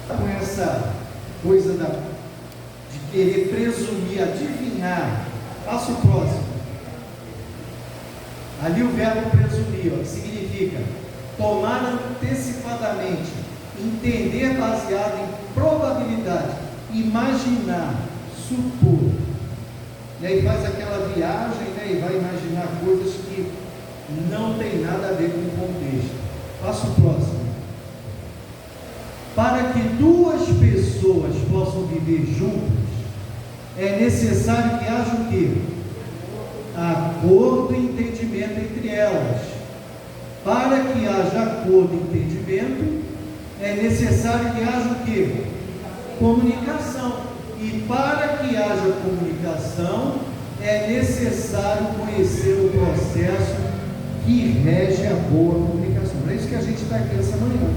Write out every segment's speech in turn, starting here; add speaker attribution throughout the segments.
Speaker 1: Com essa coisa de querer presumir, adivinhar. Passo próximo. Ali o verbo presumir, ó, significa tomar antecipadamente, entender baseado em probabilidade, imaginar, supor. E aí faz aquela viagem, né, e vai imaginar coisas que não tem nada a ver com o contexto. Passo próximo. Para que duas pessoas possam viver juntas, é necessário que haja o quê? Acordo e entendimento entre elas. Para que haja acordo e entendimento, é necessário que haja o quê? Comunicação. E para que haja comunicação, é necessário conhecer o processo que rege a boa comunicação. É isso que a gente está aqui essa manhã.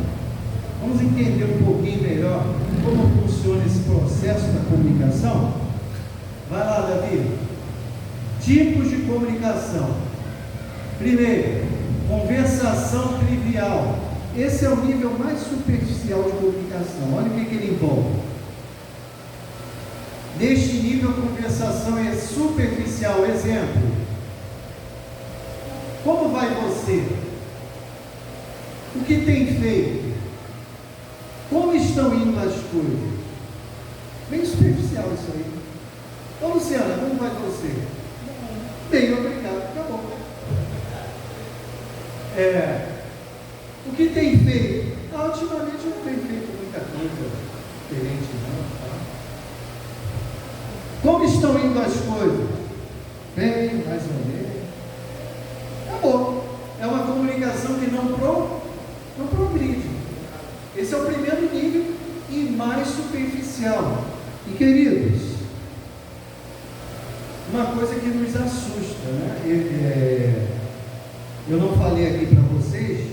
Speaker 1: Vamos entender um pouquinho melhor como funciona esse processo da comunicação? Vai lá, Davi. Tipos de comunicação. Primeiro, conversação trivial. Esse é o nível mais superficial de comunicação. Olha o que ele envolve. Neste nível, a conversação é superficial. Exemplo: como vai você? O que tem feito? Como estão indo as coisas? Bem superficial isso aí. Ô Luciana, como vai você? Bem, obrigado, acabou. O que tem feito? Ultimamente eu não tenho feito muita coisa diferente, não. Tá? Como estão indo as coisas? Bem, mais ou menos. Acabou. É uma comunicação que não progride. Esse é o primeiro nível e mais superficial. E queridos, uma coisa que nos assusta, né? Eu não falei aqui para vocês,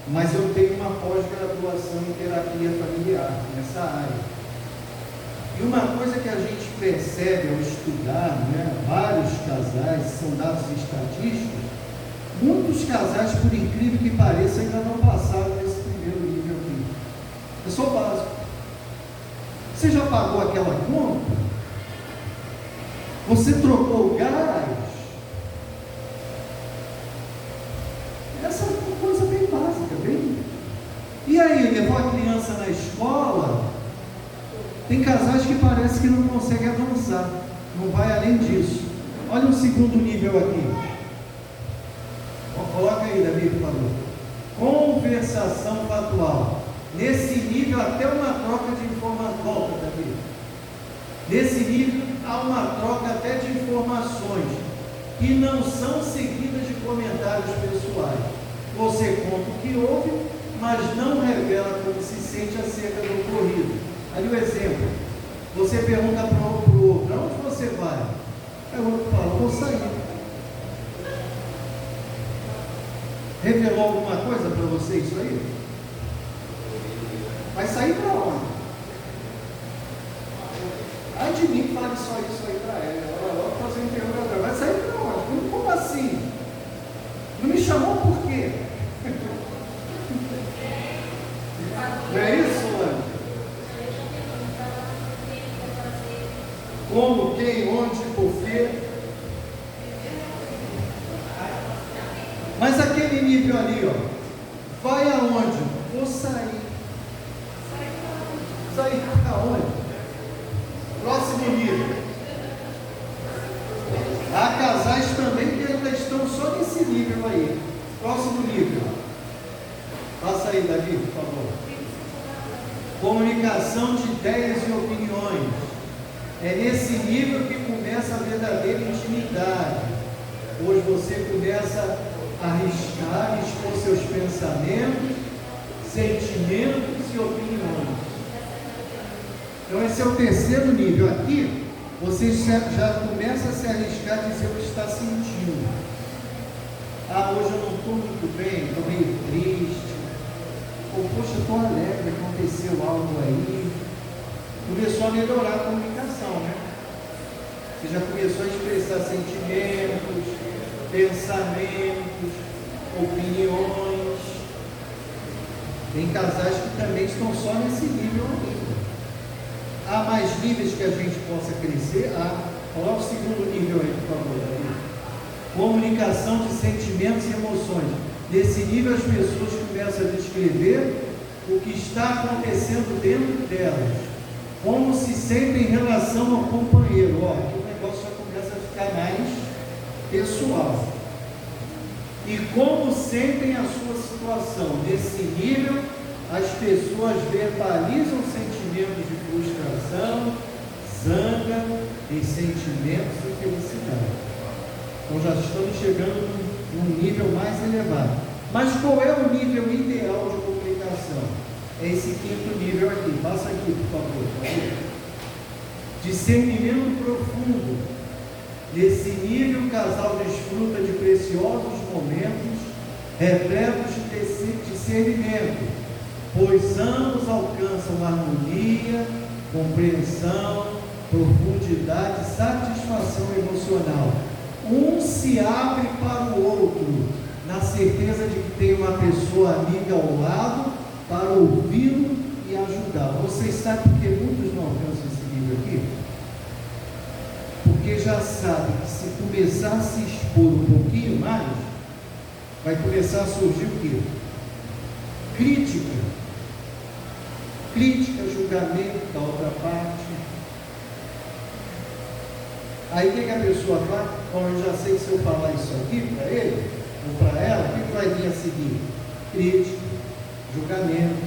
Speaker 1: mas eu tenho uma pós-graduação em terapia familiar nessa área. E uma coisa que a gente percebe ao estudar, né, vários casais, são dados estatísticos, muitos casais, por incrível que pareça, ainda não passaram desse primeiro nível aqui. É só básico. Você já pagou aquela conta? Você trocou o gás? Essa é uma coisa bem básica, bem. E aí, levou a criança na escola? Tem casais que parece que não conseguem avançar, não vai além disso. Olha o segundo nível aqui. Coloca aí, Davi, por favor. Conversação factual. Nesse nível, até uma troca de informações. Volta, Davi. Nesse nível, há uma troca até de informações que não são seguidas de comentários pessoais. Você conta o que houve, mas não revela como se sente acerca do ocorrido. Ali o exemplo. Você pergunta para o outro: aonde você vai? Aí o outro fala: vou sair. Revelou alguma coisa para você isso aí? Vai sair para onde? Ai de mim, fale só isso aí para ela. Ela logo fazer um interrogatório. Vai sair para onde? Como assim? Não me chamou por quê? Não é isso, Ana? Como, quem, onde, por quê? Mas aquele nível ali, ó, vai aonde? Vou sair. Sair aonde? Próximo nível. Há casais também que ainda estão só nesse nível aí. Próximo nível. Passa aí, Davi, por favor. Comunicação de ideias e opiniões. É nesse nível que começa a verdadeira intimidade. Hoje você começa a arriscar, expor seus pensamentos, sentimentos e opiniões. Então esse é o terceiro nível. Aqui você já começa a se arriscar a dizer o que está sentindo. Ah, hoje eu não estou muito bem, estou meio triste. Ou, poxa, estou alegre, aconteceu algo aí. Começou a melhorar a comunicação, né? Você já começou a expressar sentimentos, pensamentos, opiniões. Tem casais que também estão só nesse nível ainda. Há mais níveis que a gente possa crescer? Coloca o segundo nível aí, por favor, Davi. Comunicação de sentimentos e emoções. Nesse nível, as pessoas começam a descrever o que está acontecendo dentro delas, como se sentem em relação ao companheiro. Aqui o negócio já começa a ficar mais pessoal. E como sentem a sua situação. Nesse nível, as pessoas verbalizam sentimentos de frustração, zanga e sentimentos de felicidade. Então já estamos chegando num nível mais elevado. Mas qual é o nível ideal de comunicação? É esse quinto nível aqui. Passa aqui, por favor. Discernimento profundo. Nesse nível, o casal desfruta de preciosos momentos repletos de discernimento, pois ambos alcançam harmonia, compreensão, profundidade e satisfação emocional. Um se abre para o outro, na certeza de que tem uma pessoa amiga ao lado para ouvi-lo e ajudar. Vocês sabem por que muitos não alcançam esse nível aqui? Porque já sabem que se começar a se expor um pouquinho mais, vai começar a surgir o quê? Crítica, julgamento da outra parte. Aí o que a pessoa faz? Bom, eu já sei que se eu falar isso aqui para ele, ou para ela, o que vai vir a seguir? Crítica, julgamento.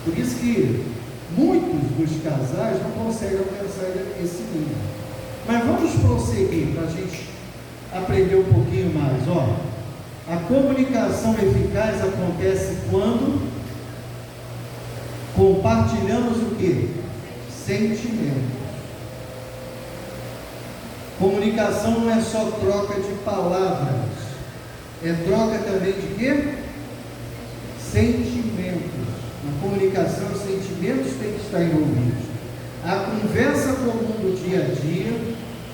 Speaker 1: Por isso que muitos dos casais não conseguem alcançar esse nível. Mas vamos prosseguir para a gente aprender um pouquinho mais. A comunicação eficaz acontece quando compartilhamos o quê? Sentimentos. Comunicação não é só troca de palavras, é troca também de quê? Sentimentos. Na comunicação, os sentimentos têm que estar envolvidos. A conversa comum do dia a dia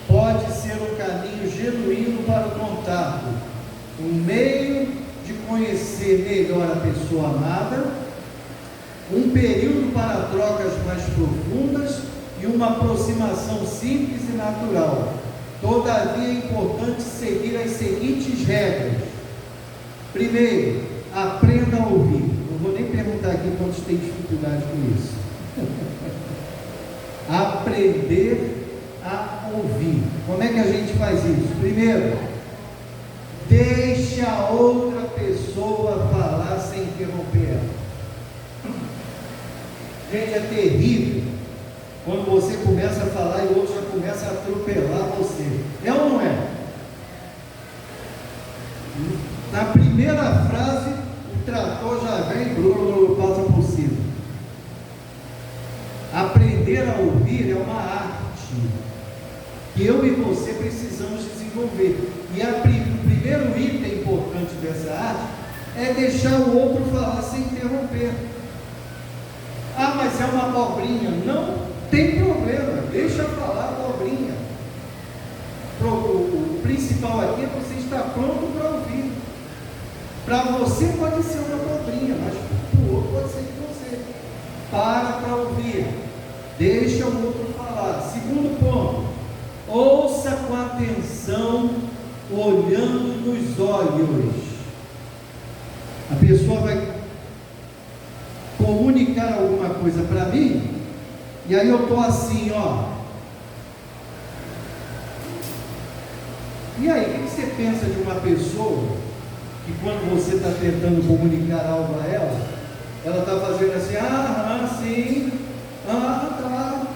Speaker 1: pode ser um caminho genuíno para o contato, um meio de conhecer melhor a pessoa amada, um período para trocas mais profundas e uma aproximação simples e natural. Todavia, é importante seguir as seguintes regras. Primeiro, aprenda a ouvir. Não vou nem perguntar aqui quantos têm dificuldade com isso. Aprender a ouvir. Como é que a gente faz isso? Primeiro, deixe a outra pessoa falar sem interromper ela. Gente, é terrível quando você começa a falar e o outro já começa a atropelar você. É ou não é? Na primeira frase, o trator já vem e passa por cima. Aprender a ouvir é uma arte que eu e você precisamos desenvolver. E o primeiro item importante dessa arte é deixar o outro falar sem interromper. Mas é uma abobrinha. Não tem problema, deixa falar a abobrinha. O principal aqui é você estar pronto para ouvir. Para você pode ser uma abobrinha, mas para o outro pode ser de você. Para ouvir, deixa o outro falar. Segundo ponto, ouça com atenção, olhando nos olhos. A pessoa vai comunicar alguma coisa para mim, e aí eu estou assim, E aí, o que você pensa de uma pessoa que quando você está tentando comunicar algo a ela está fazendo assim, sim, tá.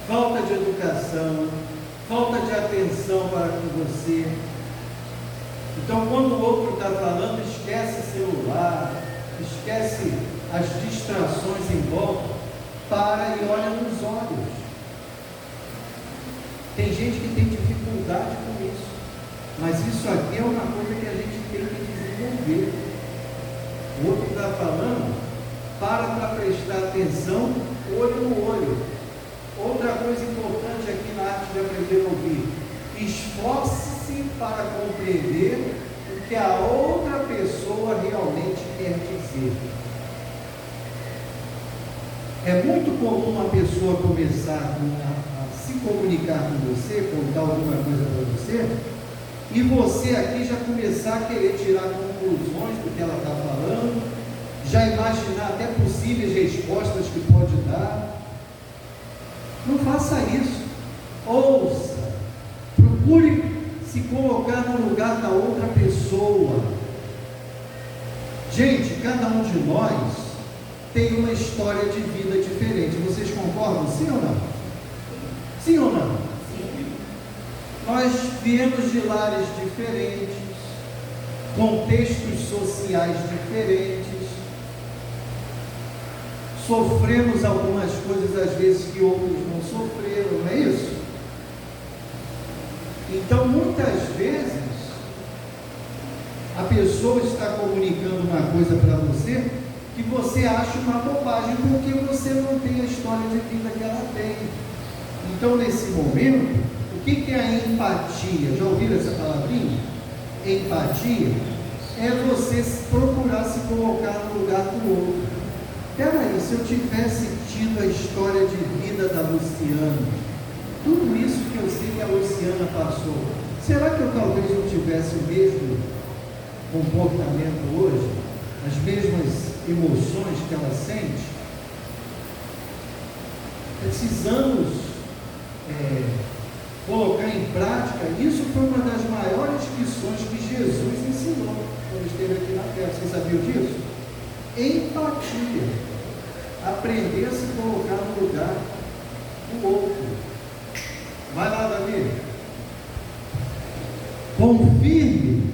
Speaker 1: Falta de educação, falta de atenção para com você. Então, quando o outro está falando, esquece celular, esquece as distrações em volta, para e olha nos olhos. Tem gente que tem dificuldade com isso, mas isso aqui é uma coisa que a gente tem que desenvolver. O outro está falando, para prestar atenção, olho no olho. Outra coisa importante aqui na arte de aprender a ouvir: esforce-se para compreender que a outra pessoa realmente quer dizer. É muito comum uma pessoa começar a se comunicar com você, contar alguma coisa para você, e você aqui já começar a querer tirar conclusões do que ela está falando, já imaginar até possíveis respostas que pode dar. Não faça isso. Ouça, procure se colocar no lugar da outra pessoa. Gente, cada um de nós tem uma história de vida diferente. Vocês concordam, sim ou não? Sim ou não? Sim. Nós viemos de lares diferentes, contextos sociais diferentes, sofremos algumas coisas às vezes que outros não sofreram, não é isso? Então, muitas vezes, a pessoa está comunicando uma coisa para você que você acha uma bobagem, porque você não tem a história de vida que ela tem. Então, nesse momento, o que é a empatia? Já ouviram essa palavrinha? Empatia é você procurar se colocar no lugar do outro. Peraí, se eu tivesse tido a história de vida da Luciana, tudo isso que eu sei que a Luciana passou, será que eu talvez não tivesse o mesmo comportamento hoje? As mesmas emoções que ela sente? Precisamos colocar em prática. Isso foi uma das maiores lições que Jesus ensinou quando esteve aqui na terra. Vocês sabiam disso? Empatia. Aprender a se colocar no lugar do outro. Vai lá, Davi. Confirme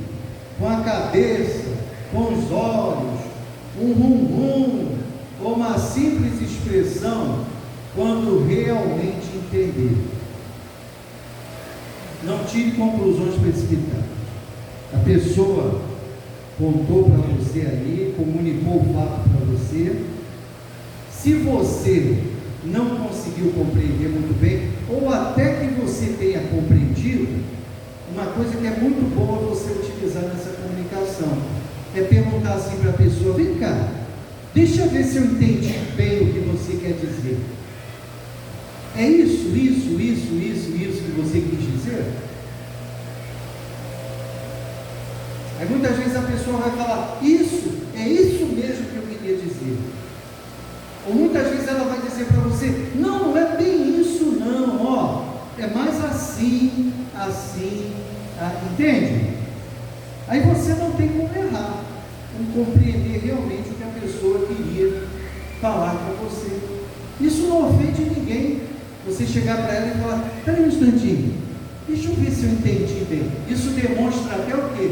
Speaker 1: com a cabeça, com os olhos, um rum ou uma simples expressão quando realmente entender. Não tire conclusões precipitadas. A pessoa contou para você ali, comunicou o fato para você. Se você não conseguiu compreender muito bem, ou até que você tenha compreendido, uma coisa que é muito boa você utilizar nessa comunicação é perguntar assim para a pessoa: vem cá, deixa eu ver se eu entendi bem o que você quer dizer. É isso que você quis dizer? Aí muitas vezes a pessoa vai falar: isso, é isso mesmo que eu queria dizer. Ou muitas vezes ela vai dizer para você: não é bem isso não, ó, é mais assim, entende? Aí você não tem como errar, como compreender realmente o que a pessoa queria falar para você. Isso não ofende ninguém. Você chegar para ela e falar: espera um instantinho, deixa eu ver se eu entendi bem. Isso demonstra até o quê?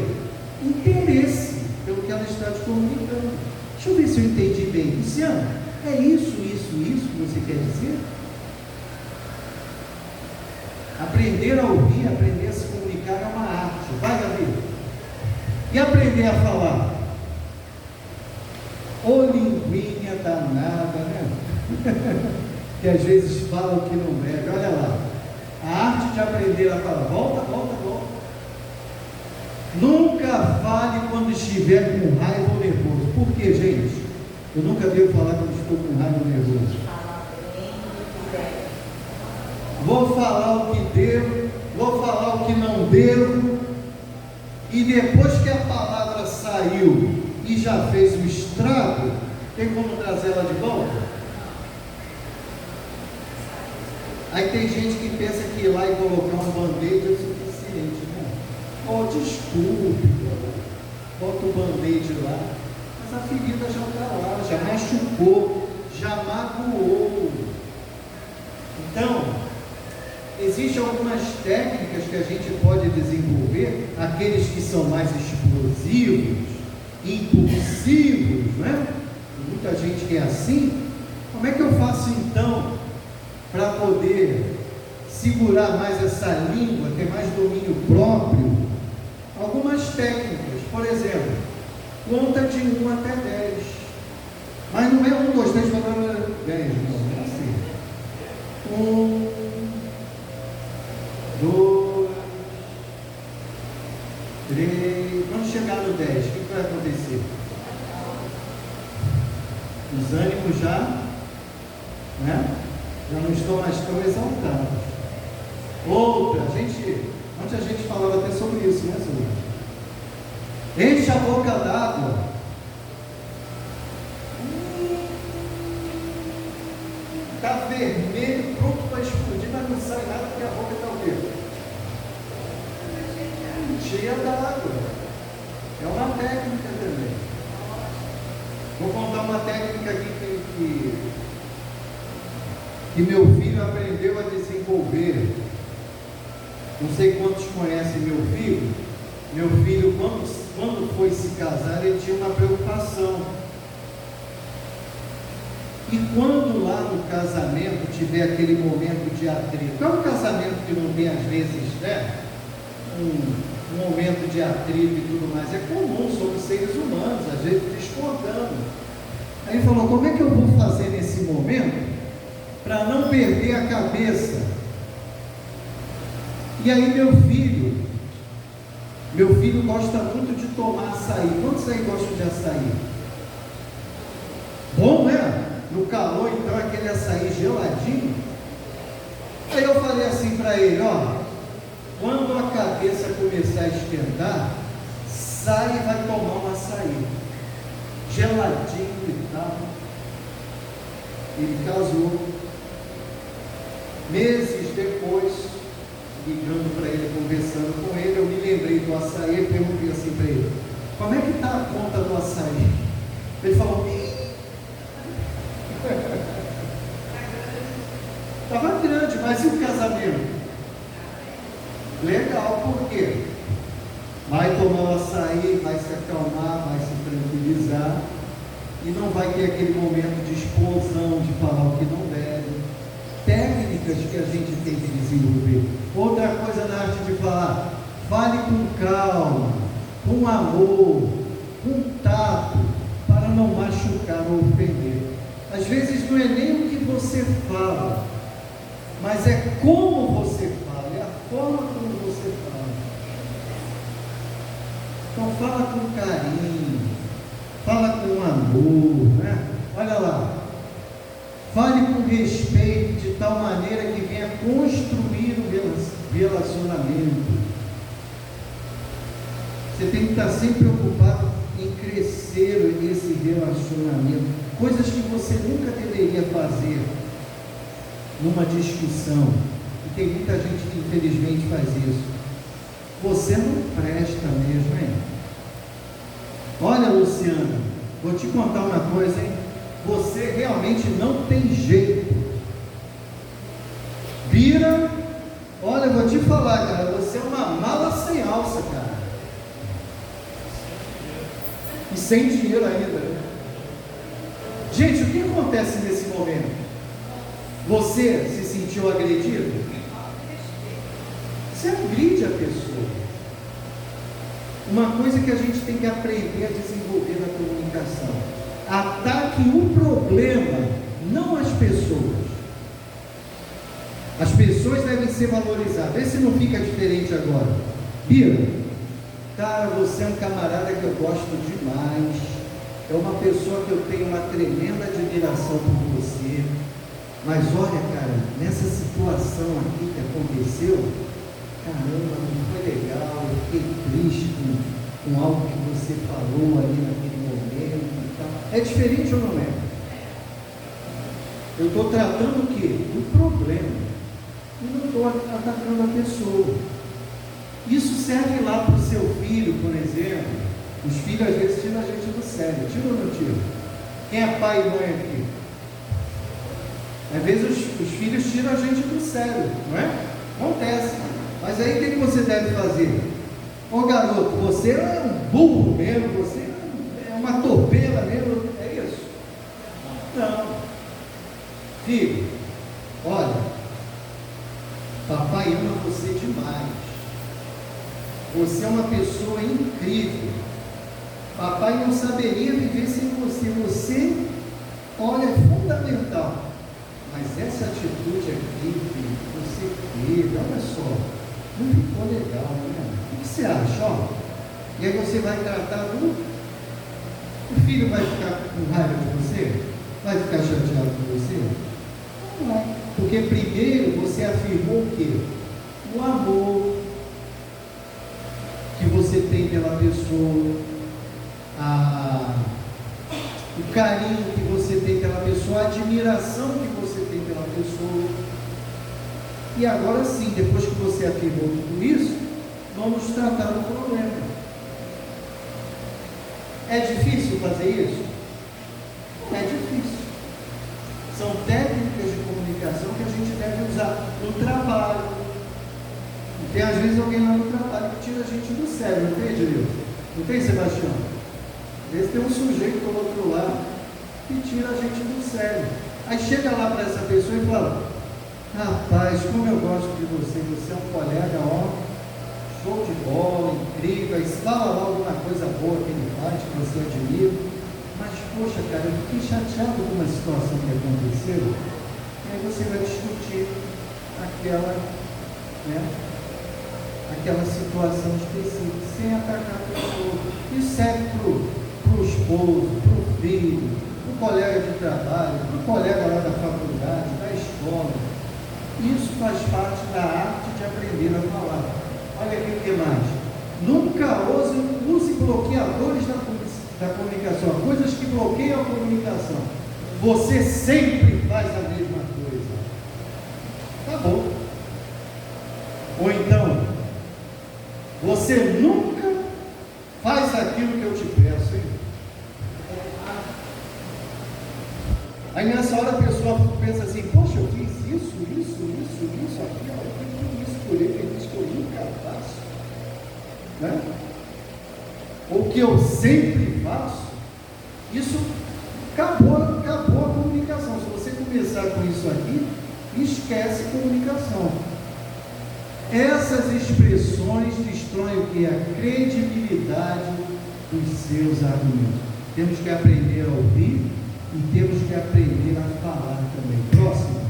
Speaker 1: Interesse pelo que ela está te comunicando. Deixa eu ver se eu entendi bem. Luciana, é isso que você quer dizer? Aprender a ouvir, aprender a se comunicar é uma arte. Vai, Davi. E aprender a falar? Ô linguinha danada, né? Que às vezes fala o que não deve. Olha lá, a arte de aprender a falar. Volta. Nunca fale quando estiver com raiva ou nervoso. Por quê, gente? Eu nunca devo falar quando estou com raiva ou nervoso. Vou falar o que devo, vou falar o que não devo, e depois que a palavra saiu e já fez o estrago, tem como trazer ela de volta? Aí tem gente que pensa que ir lá e colocar um band-aid é o suficiente, né? Oh, desculpe, bota o band-aid lá, mas a ferida já está lá, já machucou, já magoou. Então, existem algumas técnicas que a gente pode desenvolver, aqueles que são mais explosivos, impulsivos, né? Muita gente que é assim. Como é que eu faço então para poder segurar mais essa língua, ter mais domínio próprio? Algumas técnicas, por exemplo, conta de 1 até 10, mas não é 1, 2, 3, 4, 10, não é assim. 1, 2, 3, quando chegar você. Os ânimos já não estão mais tão exaltados. Outra, ontem a gente falava até sobre isso, né, Senhor? Enche a boca d'água. Está vermelho, pronto para explodir, mas não sai nada porque a boca está o quê? Cheia d'água. É uma técnica também. Vou contar uma técnica aqui que meu filho aprendeu a desenvolver. Não sei quantos conhecem meu filho. Meu filho, quando foi se casar, ele tinha uma preocupação. E quando lá no casamento tiver aquele momento de atrito, não é um casamento que não tem às vezes, um momento de atrito e tudo mais, é comum, somos seres humanos, às vezes discordamos. Aí ele falou, como é que eu vou fazer nesse momento para não perder a cabeça? E aí meu filho gosta muito de tomar açaí. Quantos aí gostam de açaí? Bom, né? No calor, então, aquele açaí geladinho. Aí eu falei assim para ele, quando a cabeça começar a esquentar, sai e vai tomar um açaí geladinho e tal. Ele casou. Meses depois, ligando para ele, conversando com ele, eu me lembrei do açaí e perguntei assim para ele, como é que está a conta do açaí? Ele falou, estava grande, mas e o casamento? Legal, por quê? Vai tomar o açaí, vai se acalmar, vai se tranquilizar e não vai ter aquele momento de explosão, de falar o que não deve. Técnicas que a gente tem que desenvolver. Outra coisa na arte de falar, fale com calma, com amor, com tato, para não machucar ou ofender. Às vezes não é nem o que você fala, mas é como você fala, é a forma como você fala. Então fala com carinho, fala com amor, né? Olha lá, fale com respeito, de tal maneira que venha construir o relacionamento. Você tem que estar sempre preocupado em crescer esse relacionamento. Coisas que você nunca deveria fazer numa discussão. E tem muita gente que infelizmente faz isso. Você não presta mesmo, hein? Olha, Luciano, vou te contar uma coisa, hein? Você realmente não tem jeito. Bira, olha, eu vou te falar, cara, você é uma mala sem alça, cara. E sem dinheiro ainda. Gente, o que acontece nesse momento? Você se sentiu agredido? Você agride a pessoa. Uma coisa que a gente tem que aprender a desenvolver na comunicação: ataque o problema, não as pessoas. As pessoas devem ser valorizadas. Vê se não fica diferente agora. Bira, cara, você é um camarada que eu gosto demais. É uma pessoa que eu tenho uma tremenda admiração por você. Mas olha, cara, nessa situação aqui que aconteceu, caramba, não foi legal, eu fiquei triste com algo que você falou ali naquele momento e tal. É diferente ou não é? Eu estou tratando o quê? Do problema. E não estou atacando a pessoa. Isso serve lá para o seu filho, por exemplo. Os filhos às vezes tiram a gente do sério. Tira ou não tira? Quem é pai e mãe aqui? Às vezes os filhos tiram a gente do sério, não é? Acontece. Mas aí o que você deve fazer? Ô garoto, você é um burro mesmo, você é uma topeira mesmo, é isso? Não. Filho, olha, papai ama você demais. Você é uma pessoa incrível. Papai não saberia viver sem você. Você, olha, é fundamental. Mas essa atitude aqui que você teve, olha só, não ficou legal, né? O que você acha? Ó? E aí você vai tratar do O filho vai ficar com raiva de você? Vai ficar chateado com você? Não vai. Porque primeiro você afirmou o quê? O amor que você tem pela pessoa, o carinho que você tem pela pessoa, a admiração que você tem pela pessoa. E agora sim, depois que você afirmou tudo isso, vamos tratar do problema. É difícil fazer isso? Não é difícil. São técnicas de comunicação que a gente deve usar no trabalho. E tem às vezes alguém lá no trabalho que tira a gente do sério, não tem, Diego? Não tem, Sebastião? Às vezes tem um sujeito do outro lado que tira a gente do sério. Aí chega lá para essa pessoa e fala: rapaz, como eu gosto de você, você é um colega, ó, show de bola, incrível, aí fala lá alguma coisa boa que ele faz, que você admira, mas poxa, cara, eu fiquei chateado com uma situação que aconteceu. E aí você vai discutir aquela situação específica, sem atacar a pessoa. Isso serve para o esposo, para o filho, para o colega de trabalho, para o colega lá da faculdade, da escola. Isso faz parte da arte de aprender a falar. Olha aqui o que mais. Nunca use bloqueadores da comunicação, coisas que bloqueiam a comunicação. Você sempre faz a mesma coisa. Tá bom. Ou então, você nunca faz aquilo que eu te peço, hein? Aí nessa hora a pessoa pensa assim: poxa, eu fiz isso, aquilo, eu fiz tudo isso por ele, ele diz que eu nunca faço, né? O que eu sempre faço. Isso acabou a comunicação. Se você começar com isso aqui, esquece comunicação. Essas expressões destroem o que? A credibilidade dos seus argumentos. Temos que aprender a ouvir e temos que aprender a falar também. Próximo.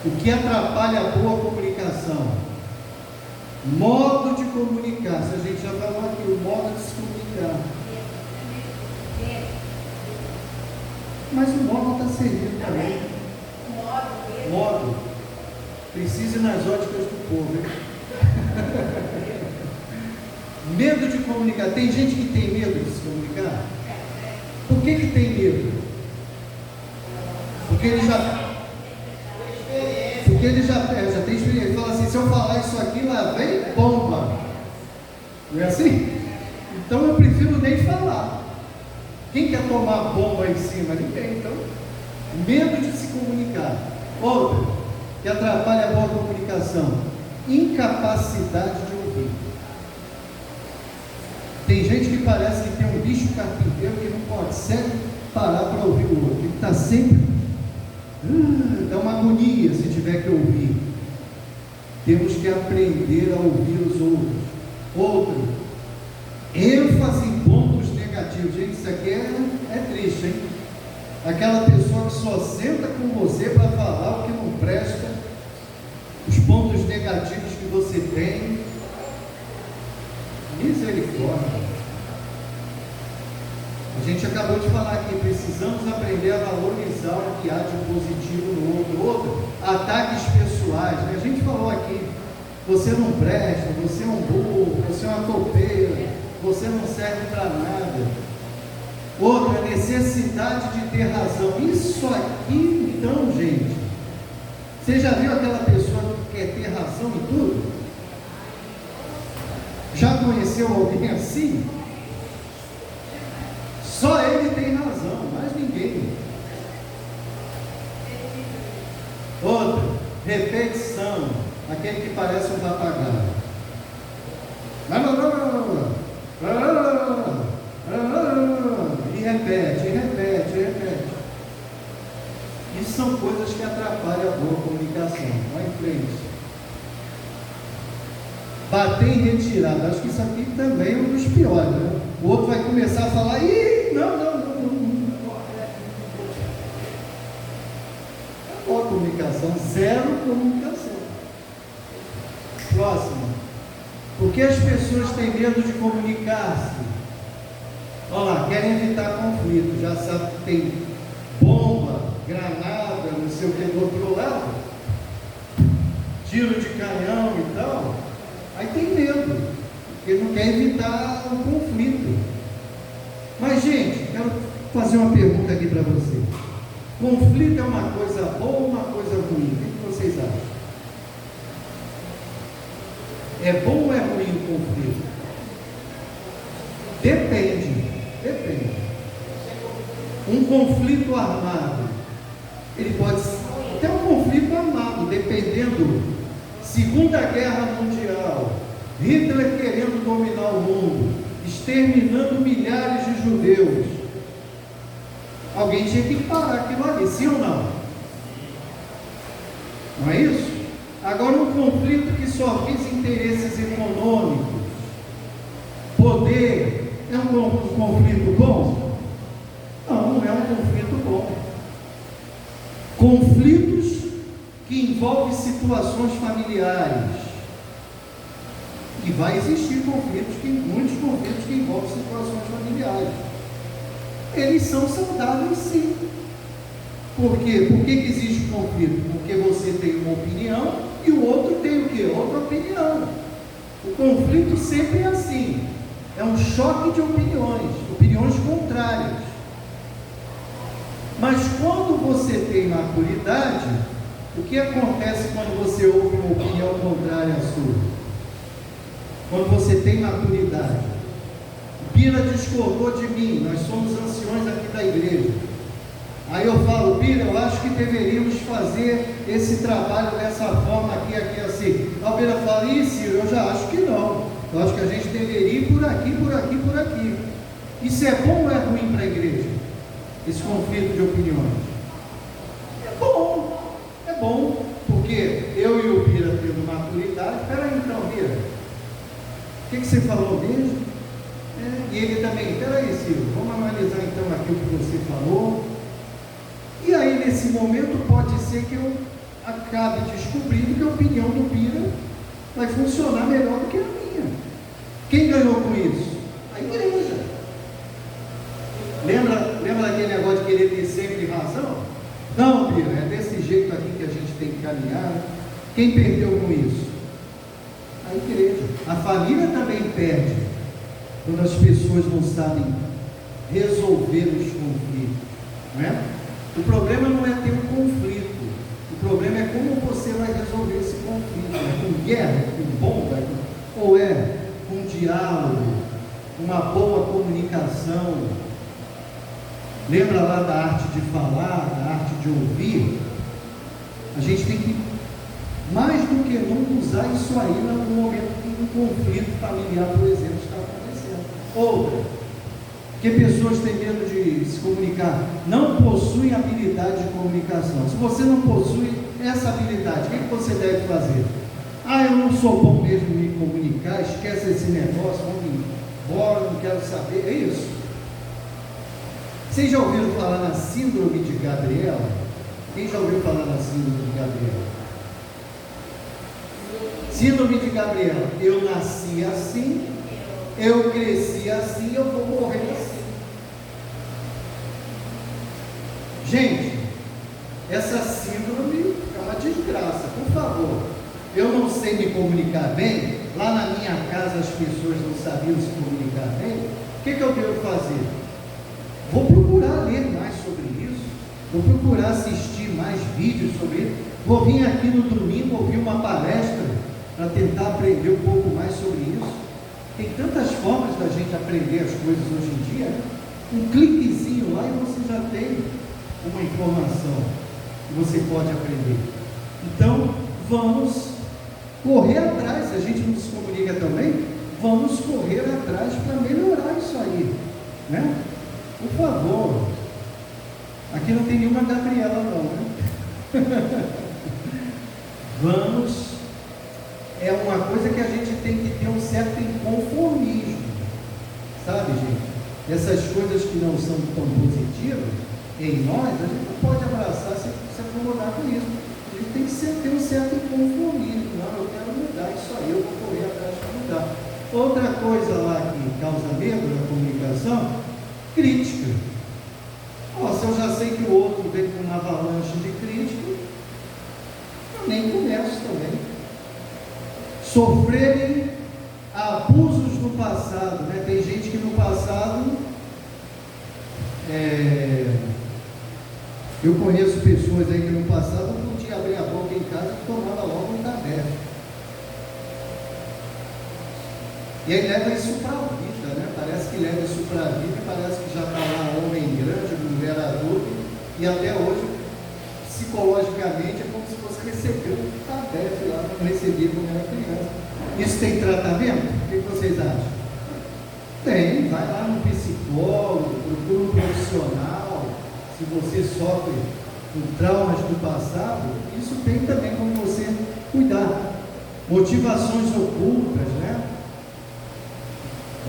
Speaker 1: O que atrapalha a boa comunicação? Modo de comunicar. Se a gente já falou aqui, o modo de se comunicar. Mas o modo está servindo também. Modo. Precisa ir nas óticas do povo, hein? Medo de comunicar. Tem gente que tem medo de se comunicar? Por que tem medo? Porque ele já tem experiência. Ele fala assim: se eu falar isso aqui, lá vem bomba. Não é assim? Então eu prefiro nem falar. Quem quer tomar bomba em cima? Ninguém. Então, medo de se comunicar. Outra que atrapalha a boa comunicação: incapacidade de ouvir. Tem gente que parece que tem um bicho carpinteiro que não consegue parar para ouvir o outro. Ele está sempre dá uma agonia se tiver que ouvir. Temos que aprender a ouvir os outros. Outro, ênfase em pontos negativos. Gente, isso aqui é triste, hein? Aquela pessoa que só senta com você para falar o que não presta, os pontos negativos que você tem. Misericórdia. A gente acabou de falar aqui: precisamos aprender a valorizar o que há de positivo no outro. Outro, ataques pessoais, né? A gente falou aqui: você não presta, você é um burro, você é uma topeira, você não serve para nada. Outra, necessidade de ter razão. Isso aqui, então, gente, você já viu aquela pessoa que quer ter razão em tudo? Já conheceu alguém assim? Só ele tem razão, mais ninguém. Outra, repetição. Aquele que parece um papagaio. E repete. Isso são coisas que atrapalham a boa comunicação. Vai em frente. Bater em retirada. Acho que isso aqui também é um dos piores, né? O outro vai começar a falar: ih, não. Boa comunicação, zero comunicação. Próximo. Por que as pessoas têm medo de comunicar-se? Olha lá, querem evitar conflito, já sabe que tem bomba, granada, não sei o que do outro lado, tiro de canhão e tal, aí tem medo, porque não quer evitar o conflito. Mas, gente, quero fazer uma pergunta aqui para você. Conflito é uma coisa boa ou uma coisa ruim? O que vocês acham? É bom ou é ruim o conflito? Depende. Um conflito armado, ele pode ser até um conflito armado, dependendo. Segunda Guerra Mundial, Hitler querendo dominar o mundo, exterminando milhares de judeus. Alguém tinha que parar aquilo ali, sim ou não? Não é isso? Agora, um conflito que só visa interesses econômicos, poder, é um conflito bom? Não, não é um conflito bom. Conflitos que envolvem situações familiares. E vai existir muitos conflitos que envolvem situações familiares. Eles são saudáveis, sim. Por quê? Por que existe conflito? Porque você tem uma opinião e o outro tem o quê? Outra opinião. O conflito sempre é assim. É um choque de opiniões contrárias. Mas quando você tem maturidade, o que acontece quando você ouve uma opinião contrária à sua? Quando você tem maturidade. Bira discordou de mim, nós somos anciões aqui da igreja. Aí eu falo, Bira, eu acho que deveríamos fazer esse trabalho dessa forma aqui, assim. A Bira fala, Ciro, eu já acho que não. Eu acho que a gente deveria ir por aqui. Isso é bom ou é ruim para a igreja? Esse conflito de opiniões? É bom, porque eu e o Bira tendo maturidade. Peraí então, Bira, o que você falou mesmo? E ele também, peraí, Ciro, vamos analisar então aqui o que você falou. E aí, nesse momento, pode ser que eu acabe descobrindo que a opinião do Bira vai funcionar melhor do que a minha. Quem ganhou com isso? A igreja. Lembra daquele negócio de querer ter sempre razão? Não, Bira, é desse jeito aqui que a gente tem que caminhar. Quem perdeu com isso? A igreja. A família também perde quando as pessoas não sabem resolver os conflitos, não é? O problema não é ter um conflito, o problema é como você vai resolver esse conflito. É com guerra, com bomba, ou é com diálogo, uma boa comunicação. Lembra lá da arte de falar, da arte de ouvir? A gente tem que, mais do que nunca, usar isso aí no momento que um conflito familiar, por exemplo, está acontecendo. Outra, que pessoas têm medo de se comunicar, não possuem habilidade de comunicação. Se você não possui essa habilidade, o que você deve fazer? Eu não sou bom mesmo em me comunicar, esquece esse negócio, vamos embora, não quero saber. É isso. Vocês já ouviram falar na síndrome de Gabriela? Quem já ouviu falar na síndrome de Gabriela? Síndrome de Gabriela: eu nasci assim, eu cresci assim, eu vou morrer assim. Gente, essa síndrome é uma desgraça. Por favor, eu não sei me comunicar bem. Lá na minha casa as pessoas não sabiam se comunicar bem. O que eu devo fazer? Vou procurar ler mais sobre isso, vou procurar assistir mais vídeos sobre isso, vou vir aqui no domingo ouvir uma palestra para tentar aprender um pouco mais sobre isso. Tem tantas formas da gente aprender as coisas hoje em dia, né? Um cliquezinho lá e você já tem uma informação que você pode aprender. Então, vamos correr atrás. Se a gente não se comunica também, vamos correr atrás para melhorar isso aí, né? Por favor. Aqui não tem nenhuma Gabriela não, né? Vamos. É uma coisa que a gente tem que ter um certo inconformismo, sabe, gente? Essas coisas que não são tão positivas em nós, a gente não pode abraçar se acomodar com isso. A gente tem que ter um certo inconformismo. Não, eu quero mudar isso aí, eu vou correr atrás para mudar. Outra coisa lá que causa medo na comunicação crítica. Se eu já sei que o outro vem com uma avalanche de crítica, eu nem começo também. Sofrerem abusos no passado, né? Tem gente que no passado, eu conheço pessoas aí que no passado não podia abrir a boca em casa e tomava logo um café. E aí leva isso para a vida, né? Parece que leva isso para a vida, parece que já está lá homem grande, mulher adulta, e até hoje, psicologicamente, é como se fosse receber um tabefe lá, não recebia quando era criança. Isso tem tratamento? O que vocês acham? Tem, vai lá no psicólogo, procura um profissional. Se você sofre com traumas do passado, isso tem também como você cuidar. Motivações ocultas, né?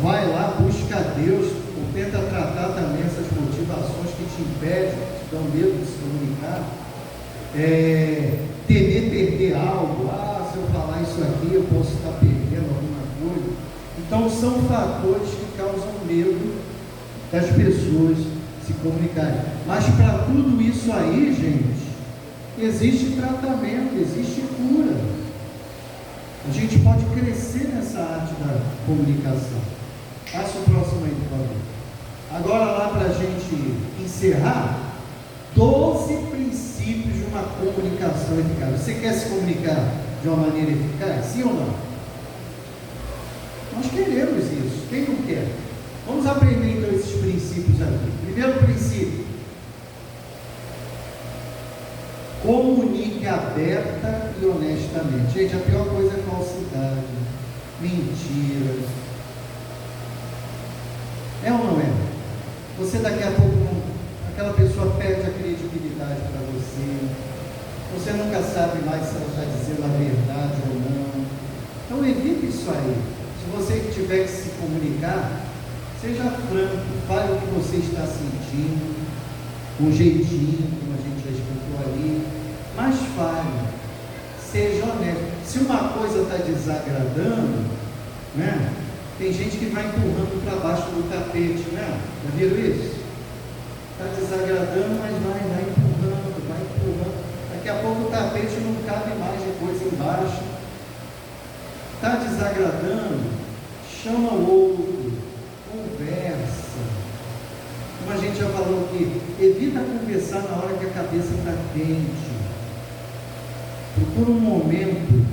Speaker 1: Vai lá, busca a Deus, ou tenta tratar também essas motivações que te impedem, que te dão medo de se comunicar. Temer perder algo. Se eu falar isso aqui, eu posso estar perdendo alguma coisa. Então, são fatores que causam medo das pessoas se comunicarem. Mas para tudo isso aí, gente, existe tratamento, existe cura. A gente pode crescer nessa arte da comunicação. Passa o próximo aí, por favor. Agora, lá para a gente encerrar, 12 princípios de uma comunicação eficaz. Você quer se comunicar de uma maneira eficaz? Sim ou não? Nós queremos isso. Quem não quer? Vamos aprender então esses princípios aqui. Primeiro princípio: comunique aberta e honestamente. Gente, a pior coisa é falsidade, mentira. É ou não é? Você daqui a pouco, aquela pessoa perde a credibilidade para você. Você nunca sabe mais se ela está dizendo a verdade ou não. Então evite isso aí. Se você tiver que se comunicar, seja franco, fale o que você está sentindo, com jeitinho, como a gente já explicou ali, mas fale, seja honesto. Se uma coisa está desagradando, né? Tem gente que vai empurrando para baixo do tapete, né? Já viram isso? Está desagradando, mas vai empurrando. Daqui a pouco o tapete não cabe mais de coisa embaixo. Está desagradando, chama o outro, conversa. Como a gente já falou aqui, evita conversar na hora que a cabeça está quente. Procura um momento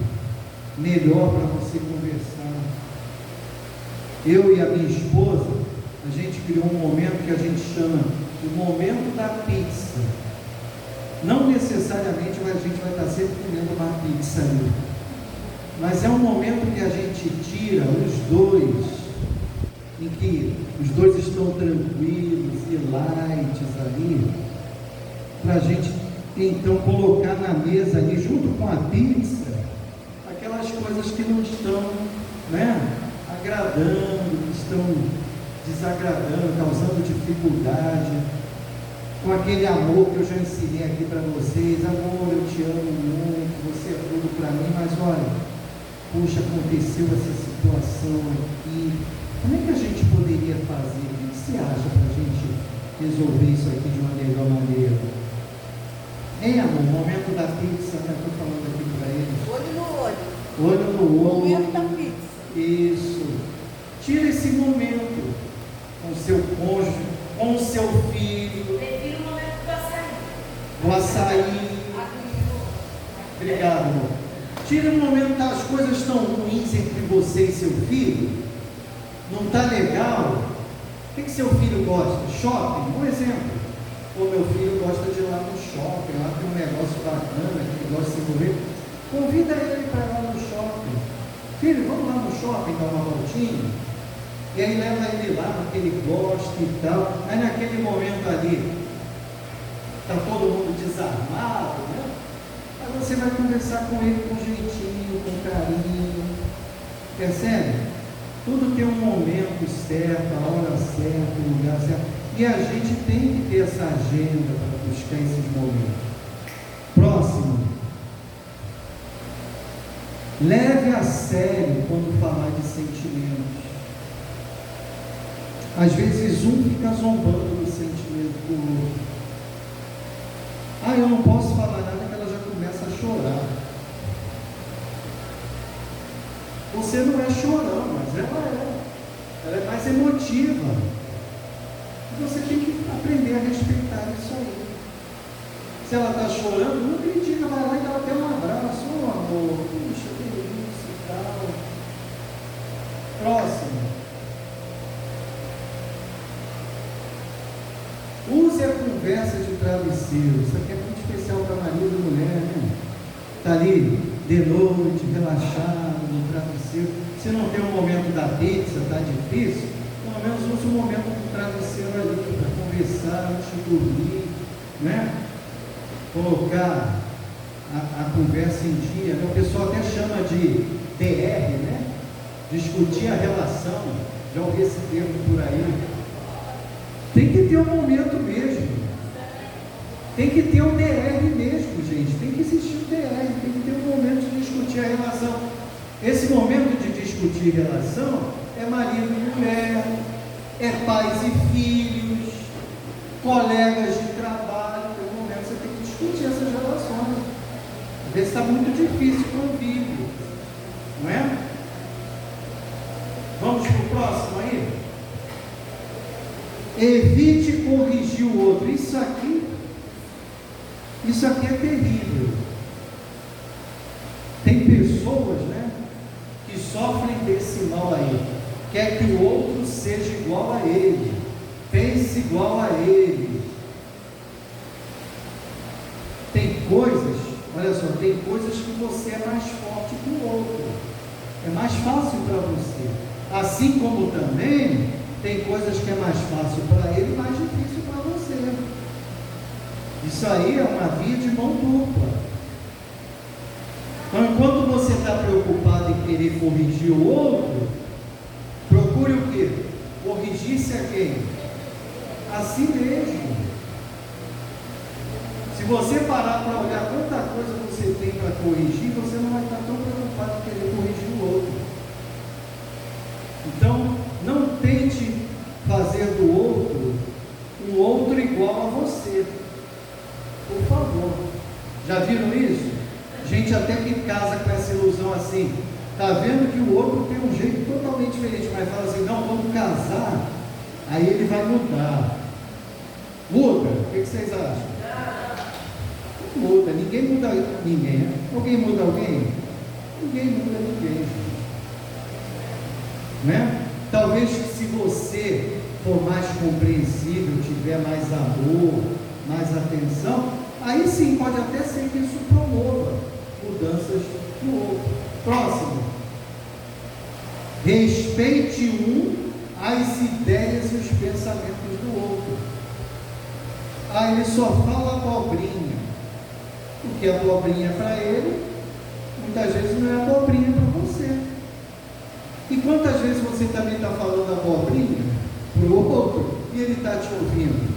Speaker 1: melhor para você conversar. Eu e a minha esposa, a gente criou um momento que a gente chama o momento da pizza. Não necessariamente a gente vai estar sempre comendo uma pizza ali, mas é um momento que a gente tira os dois, em que os dois estão tranquilos e light ali, para a gente então colocar na mesa ali, junto com a pizza, aquelas coisas que não estão, né, agradando, que estão desagradando, causando dificuldade, com aquele amor que eu já ensinei aqui para vocês. Amor, eu te amo muito, você é tudo para mim, mas olha, puxa, aconteceu essa situação aqui, como é que a gente poderia fazer? O que você acha para a gente resolver isso aqui de uma melhor maneira? Amor, o momento da pizza, né? Estou falando aqui para eles.
Speaker 2: Olho no olho.
Speaker 1: Olho no olho.
Speaker 2: Momento da pizza.
Speaker 1: Isso. Tira esse momento com o seu cônjuge, com o seu filho.
Speaker 2: Prefiro o momento do açaí.
Speaker 1: O açaí. Obrigado, amor. Tira o momento que as coisas estão ruins entre você e seu filho. Não está legal. O que seu filho gosta? Shopping? Um exemplo. Meu filho gosta de ir lá no shopping, lá tem um negócio bacana que ele gosta de se envolver. Convida ele para ir lá no shopping. Filho, vamos lá no shopping dar uma voltinha? E aí leva ele lá porque ele gosta e tal. Aí naquele momento ali, está todo mundo desarmado, né? Aí você vai conversar com ele com jeitinho, com carinho. Percebe? Tudo tem um momento certo, a hora certa, o lugar certo. E a gente tem que ter essa agenda para buscar esses momentos. Próximo. Leve a sério quando falar de sentimentos. Às vezes um fica zombando do sentimento do outro. Ah, eu não posso falar nada, que ela já começa a chorar. Você não é chorão, mas ela é. Ela é mais emotiva. E você tem que aprender a respeitar isso aí. Se ela está chorando, não critica, vai lá e ela tem um abraço. Oh, amor, puxa, que isso e tal. Próximo. Use a conversa de travesseiro. Isso aqui é muito especial para marido e mulher, né? Está ali de noite, relaxado no travesseiro. Se não tem um momento da pizza, está difícil, pelo menos use um momento do travesseiro ali para conversar, antes de dormir, né? Colocar a conversa em dia. O pessoal até chama de DR, né? Discutir a relação. Já ouvi esse termo por aí. Tem que ter um momento mesmo. Tem que ter um DR mesmo, gente. Tem que existir um DR. Tem que ter um momento de discutir a relação. Esse momento de discutir relação é marido e mulher, é pais e filhos, colegas de trabalho. Tem um momento que você tem que discutir essas relações. Às vezes está muito difícil o convívio, não é? Vamos para o próximo aí? Evite corrigir o outro. Isso aqui é terrível. Tem pessoas, né, que sofrem desse mal aí. Quer que o outro seja igual a ele, pense igual a ele. Tem coisas, olha só, tem coisas que você é mais forte que o outro. É mais fácil para você. Assim como também tem coisas que é mais fácil para ele e mais difícil para você. Isso aí é uma via de mão dupla. Então, enquanto você está preocupado em querer corrigir o outro, procure o quê? Corrigir-se a quem? A si mesmo. Se você parar para olhar quanta coisa você tem para corrigir, você não vai estar tão preocupado em querer corrigir o outro. Então, não tente fazer do outro um outro igual a você. Por favor. Já viram isso? Gente até que casa com essa ilusão assim. Está vendo que o outro tem um jeito totalmente diferente, mas fala assim, não, vamos casar, aí ele vai mudar. Muda? O que vocês acham? Não muda, ninguém muda ninguém. Né? Alguém muda alguém? Ninguém muda ninguém. Né? Talvez se você for mais compreensível, tiver mais amor, mais atenção, aí sim pode até ser que isso promova mudanças no outro. Próximo. Respeite as ideias e os pensamentos do outro. Ah, ele só fala abobrinha. O que é abobrinha para ele, muitas vezes não é abobrinha para você. E quantas vezes você também está falando abobrinha para o outro e ele está te ouvindo?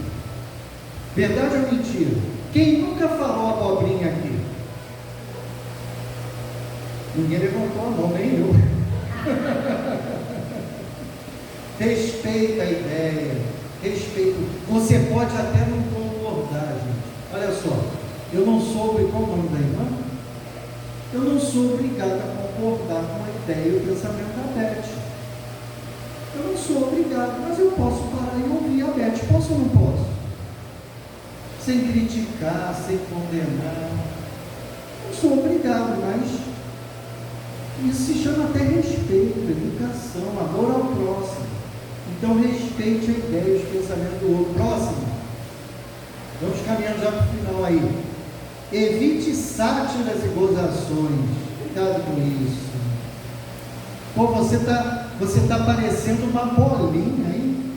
Speaker 1: Verdade ou mentira? Quem nunca falou abobrinha aqui? Ninguém levantou a mão, nem eu. Respeita a ideia, respeita. Você pode até não concordar, gente. Olha só, eu não sou obrigado, qual o nome da irmã? Eu não sou obrigado a concordar com a ideia e o pensamento da Beth. Eu não sou obrigado, mas eu posso parar e ouvir a Beth. Posso ou não posso? Sem criticar, sem condenar. Não sou obrigado, mas isso se chama até respeito, educação, amor ao próximo. Então respeite a ideia e os pensamentos do outro. Próximo. Vamos caminhando já para o final aí. Evite sátiras e gozações. Cuidado com isso. Pô, você tá parecendo uma bolinha, hein?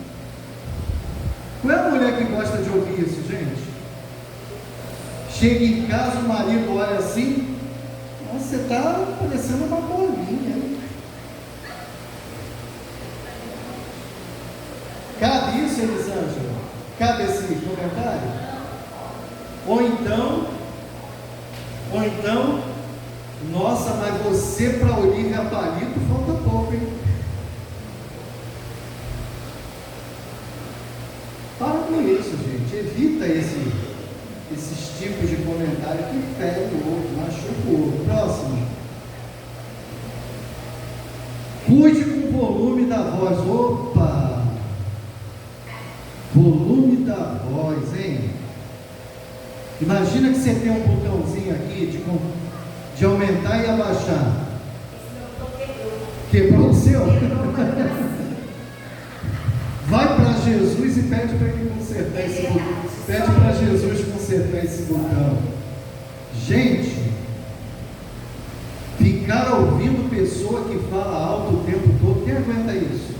Speaker 1: Qual é a mulher que gosta de ouvir isso, gente? Chega em casa, o marido olha assim, nossa, você está parecendo uma bolinha, hein? Cabe isso, Elisângela? Cabe esse comentário? Ou então, nossa, mas você para Olívia Palito falta pouco, hein? com isso, gente. Evita esses tipos de comentário que fere o outro, machuca o outro. Próximo. Cuide com o volume da voz. Opa! Volume da voz, hein? Imagina que você tem um botãozinho aqui de aumentar e abaixar. Quebrou o seu? Vai para Jesus e pede para ele consertar esse botão. Pede para Jesus consertar esse botão. Gente, ficar ouvindo pessoa que fala alto o tempo todo, quem aguenta isso?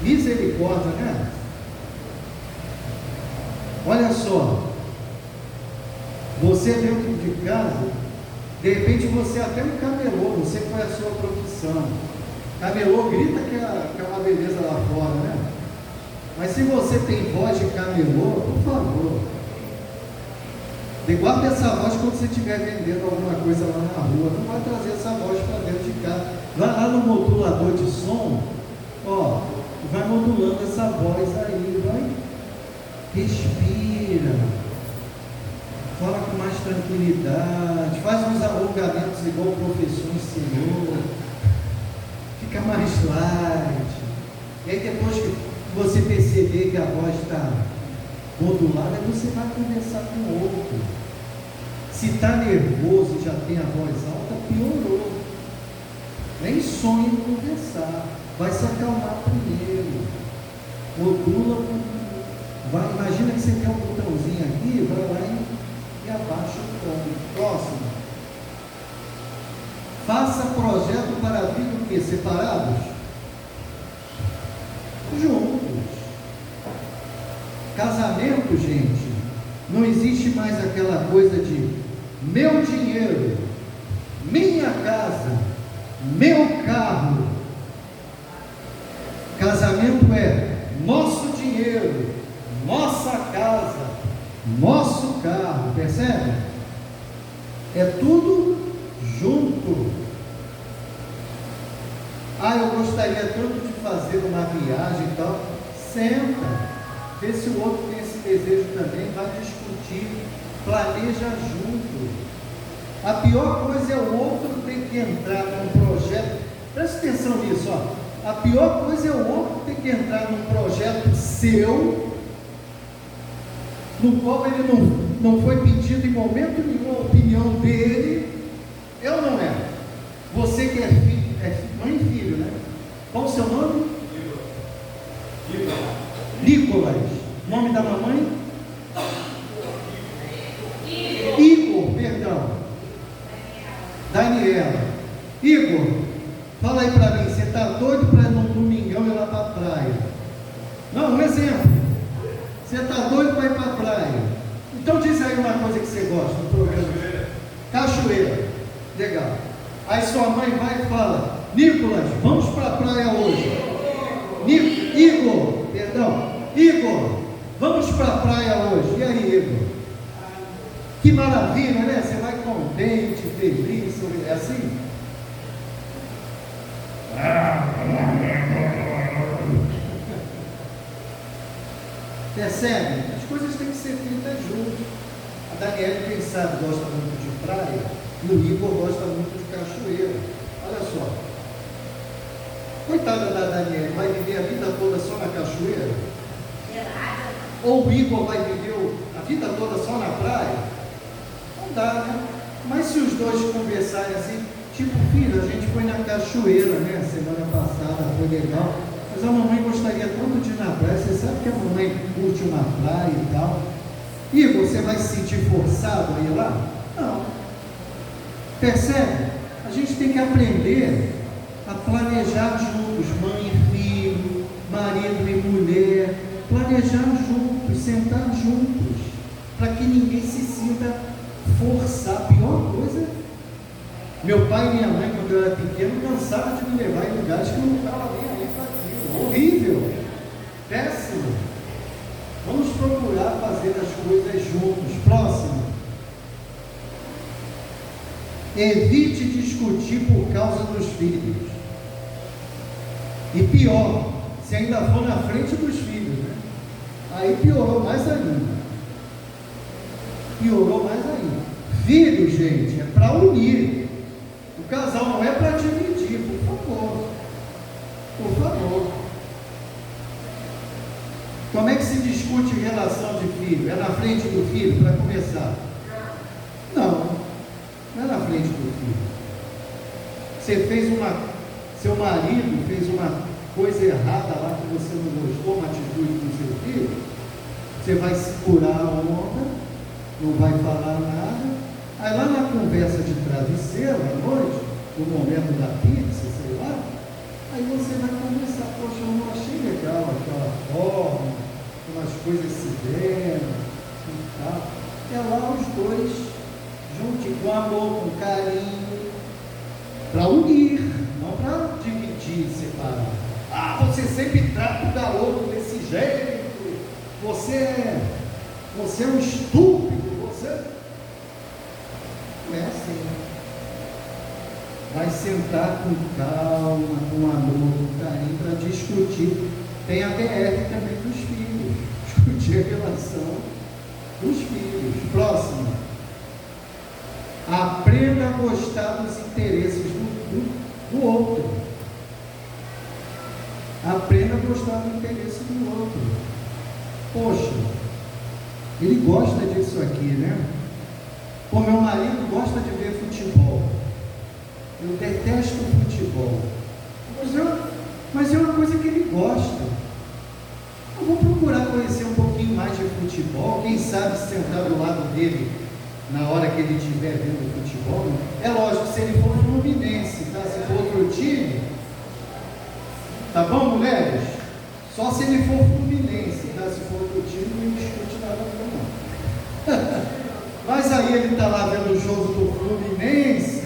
Speaker 1: Misericórdia, né? Olha só, você dentro de casa, de repente você é até um camelô, você que faz a sua profissão. Camelô grita que é uma beleza lá fora, né? Mas se você tem voz de camelô, por favor, guarda essa voz quando você estiver vendendo alguma coisa lá na rua. Não vai trazer essa voz para dentro de casa. Vai lá no modulador de som, ó, vai modulando essa voz aí, vai, respira, fala com mais tranquilidade, faz uns alongamentos igual o professor ensinou, fica mais light. E aí depois que você perceber que a voz está modulada, você vai conversar com o outro. Se está nervoso e já tem a voz alta, piorou. Nem sonhe em conversar. Vai se acalmar primeiro. Modula. Imagina que você tem um botãozinho aqui, vai lá e abaixa o tom. Próximo. Faça projeto para a vida o quê? Separados? Juntos. Casamento, gente, não existe mais aquela coisa de meu dinheiro, minha casa, meu carro. Casamento é nosso dinheiro, nossa casa, nosso carro, percebe? É tudo junto. Eu gostaria tanto de fazer uma viagem e tal. Senta, vê se o outro tem esse desejo também, vai discutir, planeja junto. A pior coisa é o outro ter que entrar num projeto. Presta atenção nisso, ó. A pior coisa é o outro ter que entrar num projeto seu, no qual ele não foi pedido em momento nenhum a opinião dele. É ou não é? Você que é filho, mãe e filho, né? Qual o seu nome? Nicolas. Nome da mamãe? Igor, perdão. Daniela. Igor, fala aí para mim, você está doido para num domingão ir lá para a praia? Não, um exemplo. Você está doido para ir para a praia? Então diz aí uma coisa que você gosta do programa. Cachoeira. Legal. Aí sua mãe vai e fala: Nicolas, vamos para a praia hoje. Igor, vamos para a praia hoje. E aí, Igor? Que maravilha, né? Você vai contente, feliz, é assim? Percebe? As coisas têm que ser feitas juntos. A Daniela, quem sabe, gosta muito de praia, e o Igor gosta muito de cachoeira. Olha só. Coitada da Daniela, vai viver a vida toda só na cachoeira? Ou o Igor vai viver a vida toda só na praia? Não dá, né? Mas se os dois conversarem assim, tipo, filho, a gente foi na cachoeira, né? Semana passada, foi legal. Mas a mamãe gostaria tanto de ir na praia. Você sabe que a mamãe curte uma praia e tal. Igor, você vai se sentir forçado a ir lá? Não. Percebe? A gente tem que aprender a planejar juntos, mãe e filho, marido e mulher, planejar juntos, sentar juntos, para que ninguém se sinta forçado. A pior coisa, meu pai e minha mãe, quando eu era pequeno, cansaram de me levar em lugares que eu não estava nem aí para aquilo. Horrível, péssimo. Vamos procurar fazer as coisas juntos. Próximo. Evite discutir por causa dos filhos. E pior, se ainda for na frente dos filhos, né? Aí piorou mais ainda. Piorou mais ainda. Filho, gente, é para unir. O casal não é para dividir, por favor. Por favor. Como é que se discute relação de filho? É na frente do filho, para começar? Não, não é na frente do filho. Seu marido fez uma coisa errada lá que você não gostou, uma atitude do seu filho, você vai segurar a onda, não vai falar nada. Aí lá na conversa de travesseiro, à noite, no momento da pizza, sei lá, aí você vai conversar, poxa, eu não achei legal aquela forma, como as coisas se deram e tal. É lá os dois juntos, com amor, com carinho, para unir, não para dividir, separar. Ah, você sempre trata o garoto desse jeito, você é um estúpido, você... Não é assim. Vai sentar com calma, com amor, com carinho, para discutir. Tem a BR também dos filhos. Discutir a relação dos filhos. Próximo. Aprenda a gostar dos interesses do outro. Aprenda a gostar do interesse do outro. Poxa, ele gosta disso aqui, né? Pô, meu marido gosta de ver futebol. Eu detesto futebol. Mas é uma coisa que ele gosta. Eu vou procurar conhecer um pouquinho mais de futebol. Quem sabe sentar do lado dele na hora que ele estiver vendo futebol. É lógico, se ele for fluminense, tá? Se for outro time, tá bom, mulheres? Só se ele for fluminense, tá? Se for outro time, não discute nada não. Mas aí ele está lá vendo o jogo do Fluminense,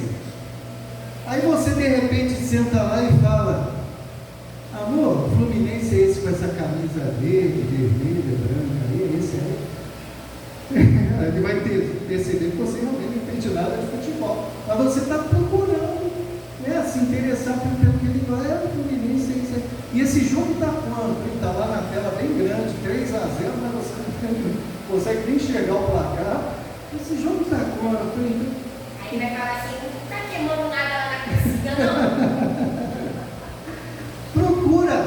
Speaker 1: aí você de repente senta lá e fala: amor, o Fluminense é esse com essa camisa verde, vermelha, branca, aí, esse aí. Ele vai perceber que você realmente não entende nada de futebol, mas você está procurando, né, se interessar pelo que ele vai. É o Fluminense, é isso aí. E esse jogo está quanto? Ele está lá na tela bem grande, 3-0, mas você não consegue nem enxergar o placar. Esse jogo está quanto?
Speaker 2: Aí vai falar assim: não está queimando nada lá na piscina, não.
Speaker 1: Procura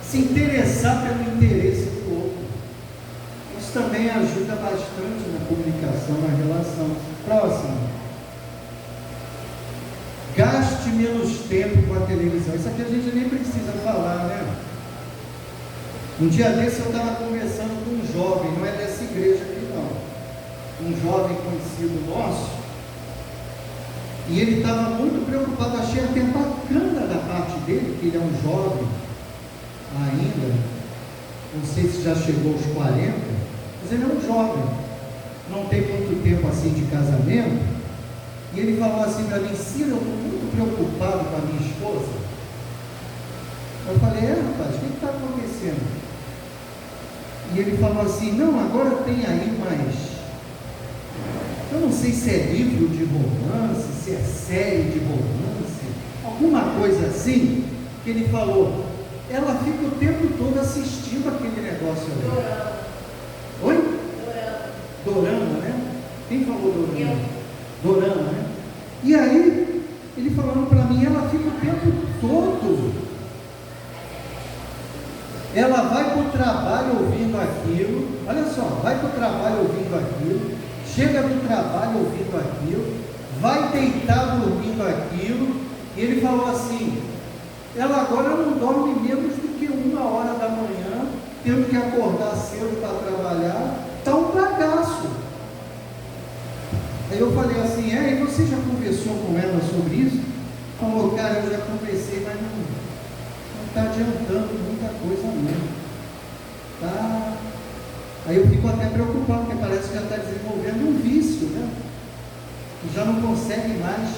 Speaker 1: se interessar pelo interesse do outro. Isso também ajuda bastante na comunicação, na relação. Próximo. Gaste menos tempo com a televisão. Isso aqui a gente nem precisa falar, né? Um dia desse eu estava conversando com um jovem, não é dessa igreja aqui não. Um jovem conhecido nosso, e ele estava muito preocupado. Achei até bacana da parte dele, que ele é um jovem ainda, não sei se já chegou aos 40, mas ele é um jovem, não tem muito tempo assim de casamento, e ele falou assim para mim: Ciro, eu estou muito preocupado com a minha esposa. Eu falei: rapaz, o que está acontecendo? E ele falou assim: não, agora tem aí mais, eu não sei se é livro de romance, se é série de romance, alguma coisa assim, que ele falou, ela fica o tempo todo assistindo aquele negócio ali.
Speaker 2: Dorama.
Speaker 1: Oi? Dorama, né? Quem falou dorama? Dorama, né? E aí, ele falando para mim, ela fica o tempo todo. Ela vai para o trabalho ouvindo aquilo, olha só, vai para o trabalho ouvindo aquilo, chega do trabalho ouvindo aquilo, vai deitar dormindo aquilo, e ele falou assim, ela agora não dorme menos do que 1h da manhã, tendo que acordar cedo para trabalhar, está um bagaço. Aí eu falei assim: e você já conversou com ela sobre isso? Falou: cara, eu já conversei, mas não está adiantando muita coisa mesmo, tá? Aí eu fico até preocupado, porque parece que já está desenvolvendo um vício, né? Já não consegue mais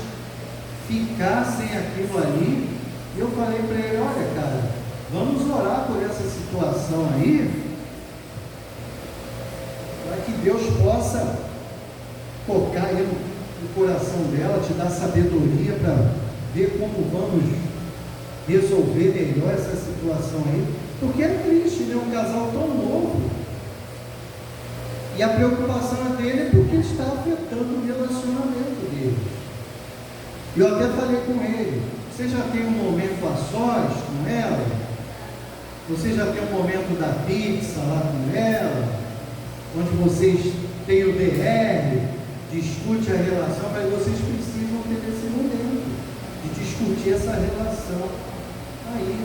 Speaker 1: ficar sem aquilo ali. E eu falei para ele: olha, cara, vamos orar por essa situação aí, para que Deus possa tocar aí no coração dela, te dar sabedoria para ver como vamos resolver melhor essa situação aí, porque é triste, né? Um casal tão novo, e a preocupação dele é porque está afetando o relacionamento dele. Eu até falei com ele: você já tem um momento a sós com ela? Você já tem um momento da pizza lá com ela? Onde vocês têm o DR, discute a relação, mas vocês precisam ter esse momento de discutir essa relação aí.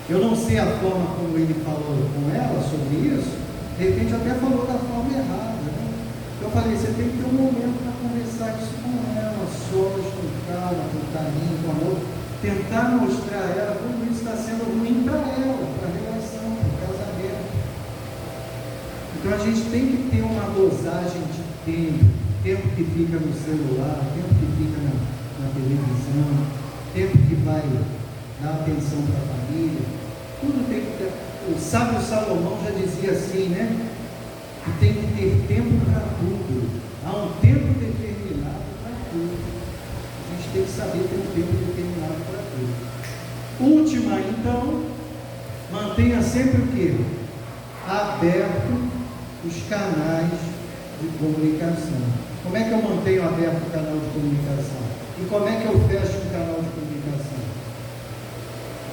Speaker 1: Eu não sei a forma como ele falou com ela sobre isso, de repente até falou da forma errada, né? Eu falei: você tem que ter um momento para conversar isso com ela, sós, com calma, com carinho, com amor, tentar mostrar a ela como isso está sendo ruim para ela, para a relação, para o casamento. Então a gente tem que ter uma dosagem de tempo que fica no celular, tempo que fica na televisão, tempo que vai dar atenção para a família. Tudo tem que ter. O sábio Salomão já dizia assim, né? Que tem que ter tempo para tudo. Há um tempo determinado para tudo. A gente tem que saber ter um tempo determinado para tudo. Última, então, mantenha sempre o quê? Aberto os canais de comunicação. Como é que eu mantenho aberto o canal de comunicação? E como é que eu fecho o canal de comunicação?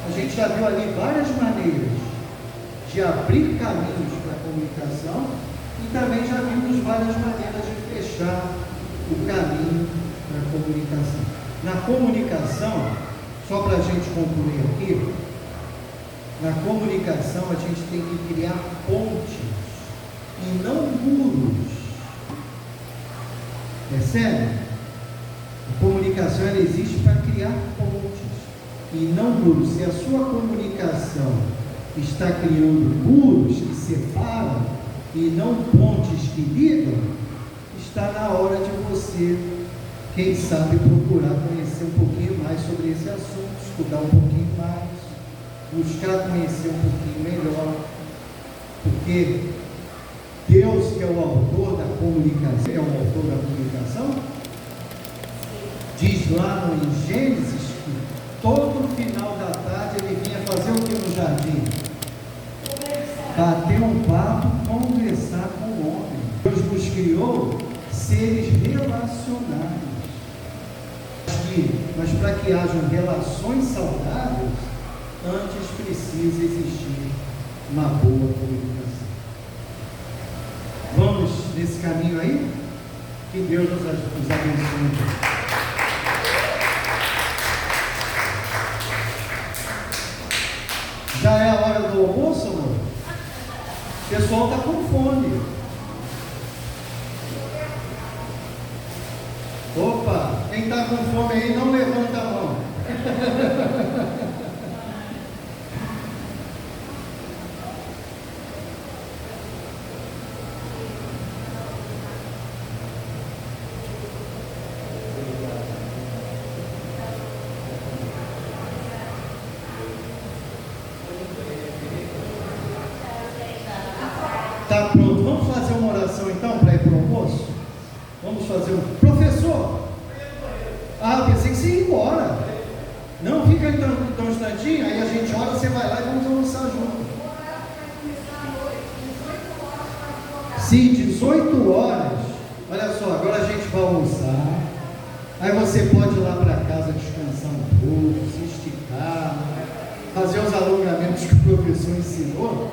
Speaker 1: A gente já viu ali várias maneiras de abrir caminhos para a comunicação, e também já vimos várias maneiras de fechar o caminho para a comunicação. Na comunicação, só para a gente concluir aqui, na comunicação a gente tem que criar pontes e não muros. Percebe? A comunicação ela existe para criar pontes e não muros. Se a sua comunicação está criando muros que separam e não pontes que ligam, está na hora de você, quem sabe, procurar conhecer um pouquinho mais sobre esse assunto, estudar um pouquinho mais, buscar conhecer um pouquinho melhor, porque Deus, que é o autor da comunicação, diz lá em Gênesis que todo final da tarde ele vinha fazer o que no jardim? Bater um papo, conversar com o homem. Deus nos criou seres relacionais. Mas para que hajam relações saudáveis, antes precisa existir uma boa comunicação. Vamos nesse caminho aí? Que Deus nos abençoe. Já é a hora do almoço, amor? O pessoal está com fome. Opa, quem está com fome aí, não levanta a mão. Está pronto? Vamos fazer uma oração então para ir para o almoço? Vamos fazer um... Professor! Ah, eu pensei que você ia embora. Não, fica então um instantinho, aí a gente ora, você vai lá e vamos almoçar junto. Sim, 18 horas. Olha só, agora a gente vai almoçar. Aí você pode ir lá para casa descansar um pouco, se esticar, fazer os alongamentos que o professor ensinou.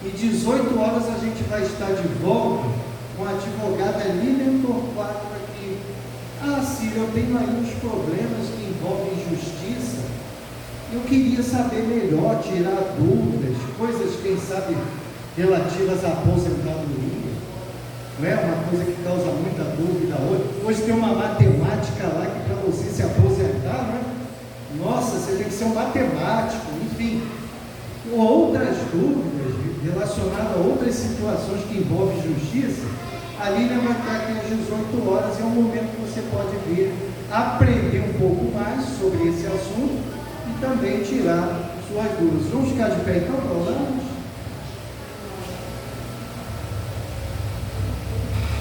Speaker 1: E 18 horas a gente vai estar de volta com a advogada Lilian Torquato aqui. Ah, Cília, eu tenho aí uns problemas que envolvem justiça. Eu queria saber melhor, tirar dúvidas, coisas, quem sabe, relativas à aposentadoria. Não é uma coisa que causa muita dúvida hoje. Hoje tem uma matemática lá que para você se aposentar, não é? Nossa, você tem que ser um matemático, enfim. Outras dúvidas relacionadas a outras situações que envolvem justiça, a Lilian vai estar aqui às 18 horas, é um momento que você pode vir aprender um pouco mais sobre esse assunto e também tirar suas dúvidas. Vamos ficar de pé então, Paulamos?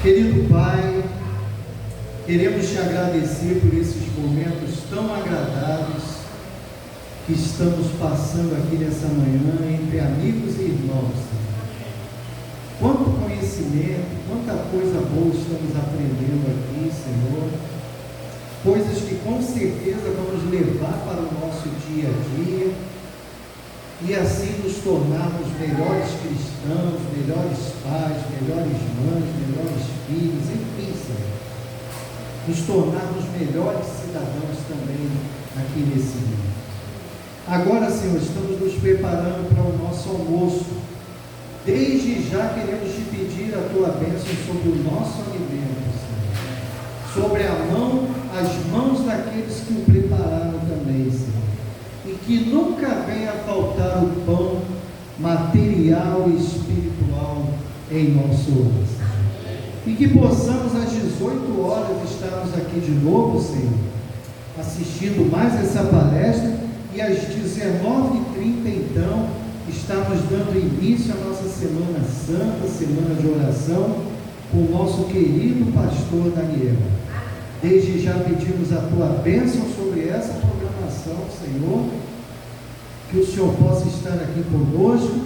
Speaker 1: Querido Pai, queremos te agradecer por esses momentos tão agradáveis que estamos passando aqui nessa manhã entre amigos e irmãos, Senhor. Quanto conhecimento, quanta coisa boa estamos aprendendo aqui, Senhor. Coisas que com certeza vamos levar para o nosso dia a dia e assim nos tornarmos melhores cristãos, melhores pais, melhores mães, melhores filhos, enfim, Senhor. Nos tornarmos melhores cidadãos também aqui nesse mundo. Agora, Senhor, estamos nos preparando para o nosso almoço. Desde já queremos te pedir a tua bênção sobre o nosso alimento, Senhor. Sobre as mãos daqueles que o prepararam também, Senhor. E que nunca venha a faltar o pão material e espiritual em nosso lar, Senhor. E que possamos às 18 horas estarmos aqui de novo, Senhor, assistindo mais essa palestra. E às 19h30, então, estamos dando início à nossa Semana Santa, Semana de Oração, com o nosso querido pastor Daniel. Desde já pedimos a tua bênção sobre essa programação, Senhor, que o Senhor possa estar aqui conosco,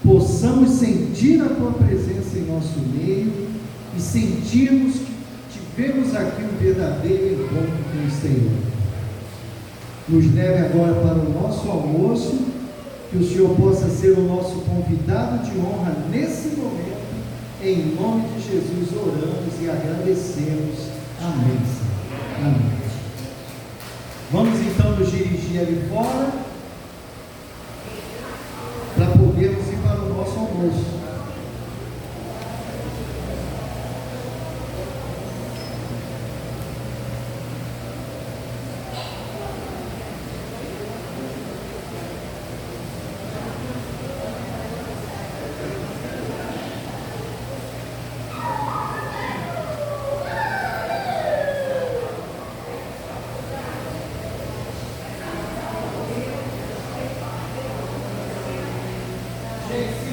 Speaker 1: possamos sentir a tua presença em nosso meio e sentirmos que tivemos aqui um verdadeiro encontro com o Senhor. Nos leve agora para o nosso almoço, que o Senhor possa ser o nosso convidado de honra nesse momento, em nome de Jesus oramos e agradecemos. Amém, Senhor. Amém. Vamos então nos dirigir ali fora, para podermos ir para o nosso almoço.
Speaker 3: Gente,